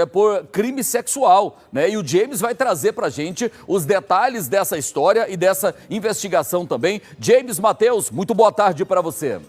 por crime sexual, né? E o James vai trazer pra gente os detalhes dessa história e dessa investigação também. James Matheus, muito boa tarde para você.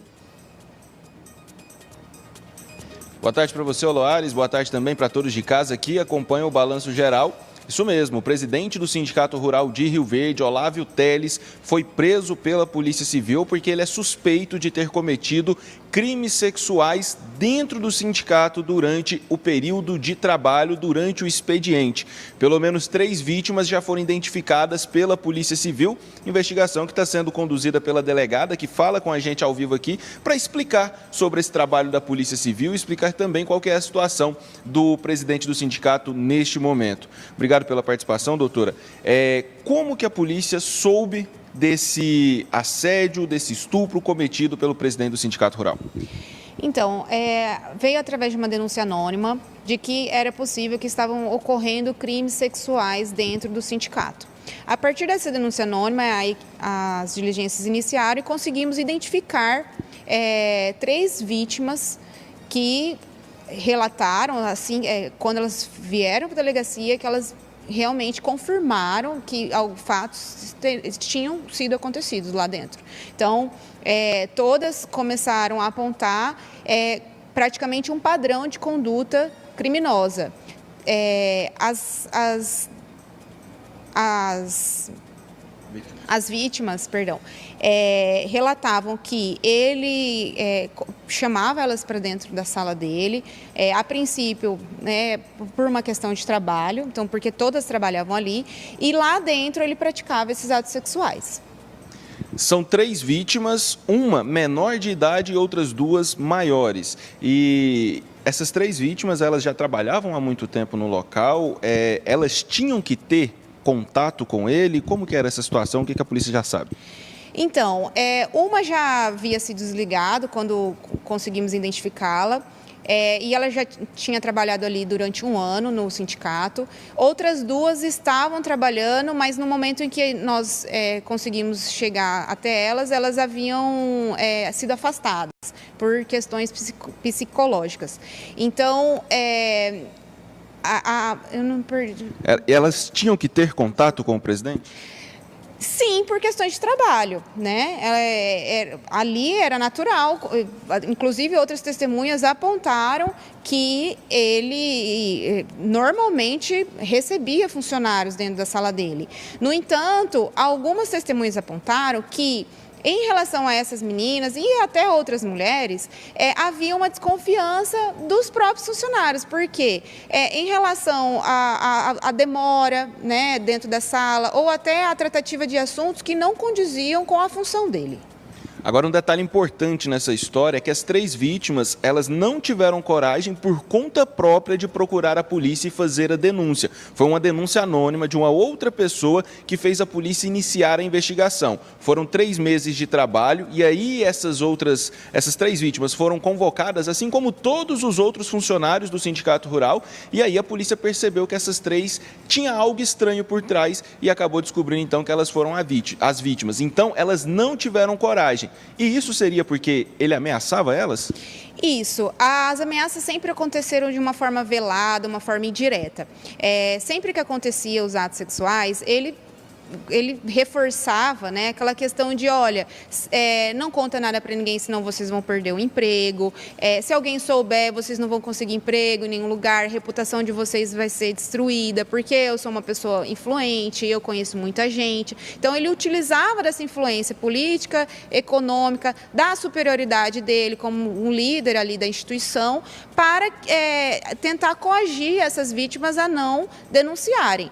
Boa tarde para você, Oloares. Boa tarde também para todos de casa que acompanham o Balanço Geral. Isso mesmo, o presidente do Sindicato Rural de Rio Verde, Olávio Teles, foi preso pela Polícia Civil porque ele é suspeito de ter cometido crimes sexuais dentro do sindicato durante o período de trabalho, durante o expediente. Pelo menos 3 vítimas já foram identificadas pela Polícia Civil, investigação que está sendo conduzida pela delegada, que fala com a gente ao vivo aqui, para explicar sobre esse trabalho da Polícia Civil e explicar também qual que é a situação do presidente do sindicato neste momento. Obrigado pela participação, doutora. Como que a polícia soube desse assédio, desse estupro cometido pelo presidente do Sindicato Rural? Então, veio através de uma denúncia anônima de que era possível que estavam ocorrendo crimes sexuais dentro do sindicato. A partir dessa denúncia anônima, aí as diligências iniciaram e conseguimos identificar 3 vítimas que relataram, assim, quando elas vieram para a delegacia, que elas realmente confirmaram que fatos tinham sido acontecidos lá dentro. Então, todas começaram a apontar praticamente um padrão de conduta criminosa. As vítimas, relatavam que ele chamava elas para dentro da sala dele, a princípio, por uma questão de trabalho, então porque todas trabalhavam ali, e lá dentro ele praticava esses atos sexuais. São 3 vítimas, uma menor de idade e outras 2 maiores. E essas 3 vítimas, elas já trabalhavam há muito tempo no local, elas tinham que ter contato com ele? Como que era essa situação? O que a polícia já sabe? Então, uma já havia se desligado quando conseguimos identificá-la, e ela já tinha trabalhado ali durante 1 ano no sindicato. Outras 2 estavam trabalhando, mas no momento em que nós conseguimos chegar até elas haviam sido afastadas por questões psicológicas. Então, eu não perdi. Elas tinham que ter contato com o presidente? Sim, por questões de trabalho, né? Ali era natural, inclusive outras testemunhas apontaram que ele normalmente recebia funcionários dentro da sala dele. No entanto, algumas testemunhas apontaram que, em relação a essas meninas e até outras mulheres, havia uma desconfiança dos próprios funcionários, porque em relação à demora, né, dentro da sala, ou até a tratativa de assuntos que não condiziam com a função dele. Agora, um detalhe importante nessa história é que as 3 vítimas, elas não tiveram coragem por conta própria de procurar a polícia e fazer a denúncia. Foi uma denúncia anônima de uma outra pessoa que fez a polícia iniciar a investigação. Foram 3 meses de trabalho e aí essas 3 vítimas foram convocadas, assim como todos os outros funcionários do Sindicato Rural, e aí a polícia percebeu que essas 3 tinham algo estranho por trás e acabou descobrindo então que elas foram as vítimas. Então, elas não tiveram coragem. E isso seria porque ele ameaçava elas? Isso. As ameaças sempre aconteceram de uma forma velada, uma forma indireta. Sempre que acontecia os atos sexuais, ele reforçava, né, aquela questão de, olha, não conta nada para ninguém, senão vocês vão perder o emprego, se alguém souber, vocês não vão conseguir emprego em nenhum lugar, a reputação de vocês vai ser destruída, porque eu sou uma pessoa influente, eu conheço muita gente. Então, ele utilizava dessa influência política, econômica, da superioridade dele como um líder ali da instituição, para tentar coagir essas vítimas a não denunciarem.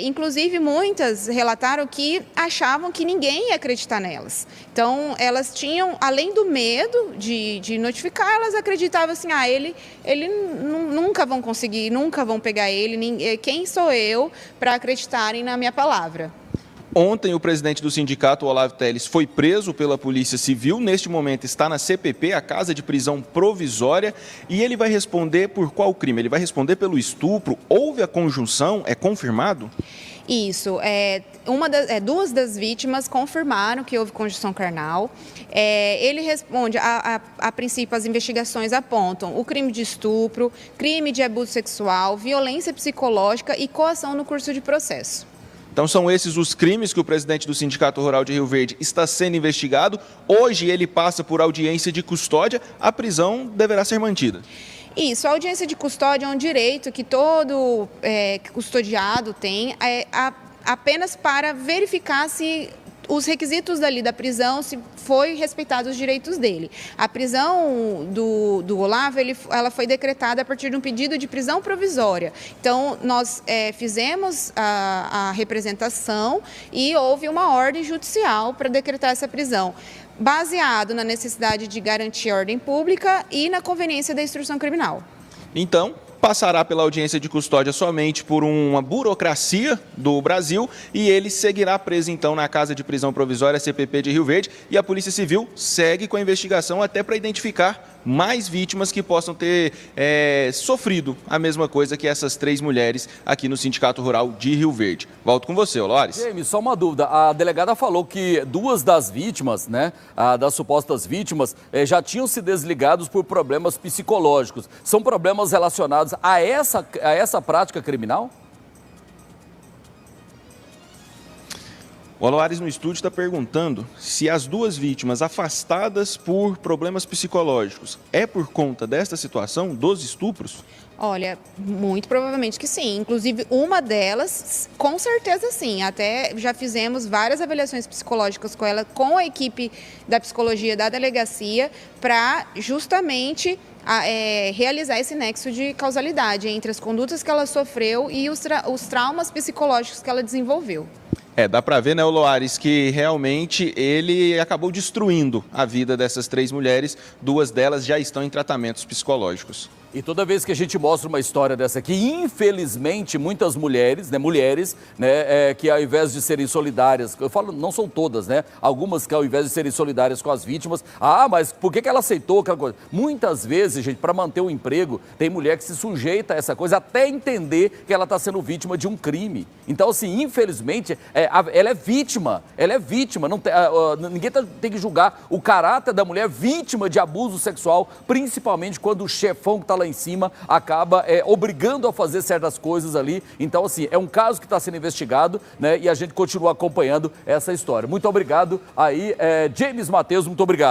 Inclusive, muitas relataram que achavam que ninguém ia acreditar nelas. Então, elas tinham, além do medo de notificar, elas acreditavam assim, ele nunca vão conseguir, nunca vão pegar ele, quem sou eu para acreditarem na minha palavra? Ontem, o presidente do sindicato, Olávio Teles, foi preso pela Polícia Civil. Neste momento, está na CPP, a Casa de Prisão Provisória, e ele vai responder por qual crime? Ele vai responder pelo estupro? Houve a conjunção? É confirmado? Isso. Duas das vítimas confirmaram que houve conjunção carnal. Ele responde, a princípio, as investigações apontam o crime de estupro, crime de abuso sexual, violência psicológica e coação no curso de processo. Então são esses os crimes que o presidente do Sindicato Rural de Rio Verde está sendo investigado. Hoje ele passa por audiência de custódia, a prisão deverá ser mantida. Isso, a audiência de custódia é um direito que todo custodiado tem, apenas para verificar se os requisitos da prisão, se foi respeitados os direitos dele. A prisão do Olavo, ela foi decretada a partir de um pedido de prisão provisória. Então, nós fizemos a representação e houve uma ordem judicial para decretar essa prisão, baseado na necessidade de garantir a ordem pública e na conveniência da instrução criminal. Então, passará pela audiência de custódia somente por uma burocracia do Brasil e ele seguirá preso, então, na Casa de Prisão Provisória CPP de Rio Verde, e a Polícia Civil segue com a investigação até para identificar mais vítimas que possam ter sofrido a mesma coisa que essas 3 mulheres aqui no Sindicato Rural de Rio Verde. Volto com você, Loares. James, só uma dúvida. A delegada falou que 2 das vítimas, né, das supostas vítimas, já tinham se desligados por problemas psicológicos. São problemas relacionados a essa prática criminal? O Aloares no estúdio está perguntando se as 2 vítimas afastadas por problemas psicológicos é por conta desta situação, dos estupros? Olha, muito provavelmente que sim. Inclusive, uma delas, com certeza sim. Até já fizemos várias avaliações psicológicas com ela, com a equipe da psicologia da delegacia, para justamente realizar esse nexo de causalidade entre as condutas que ela sofreu e os traumas psicológicos que ela desenvolveu. Dá para ver, né, Loares, que realmente ele acabou destruindo a vida dessas 3 mulheres. 2 delas já estão em tratamentos psicológicos. E toda vez que a gente mostra uma história dessa aqui, infelizmente, muitas mulheres, que ao invés de serem solidárias, eu falo, não são todas, né? Algumas que ao invés de serem solidárias com as vítimas, mas por que ela aceitou aquela coisa? Muitas vezes, gente, para manter o emprego, tem mulher que se sujeita a essa coisa até entender que ela está sendo vítima de um crime. Então, assim, infelizmente, ela é vítima, não tem, ninguém tem que julgar o caráter da mulher vítima de abuso sexual, principalmente quando o chefão que está lá em cima acaba obrigando a fazer certas coisas ali. Então, assim, é um caso que está sendo investigado, né? E a gente continua acompanhando essa história. Muito obrigado aí, James Mateus, muito obrigado.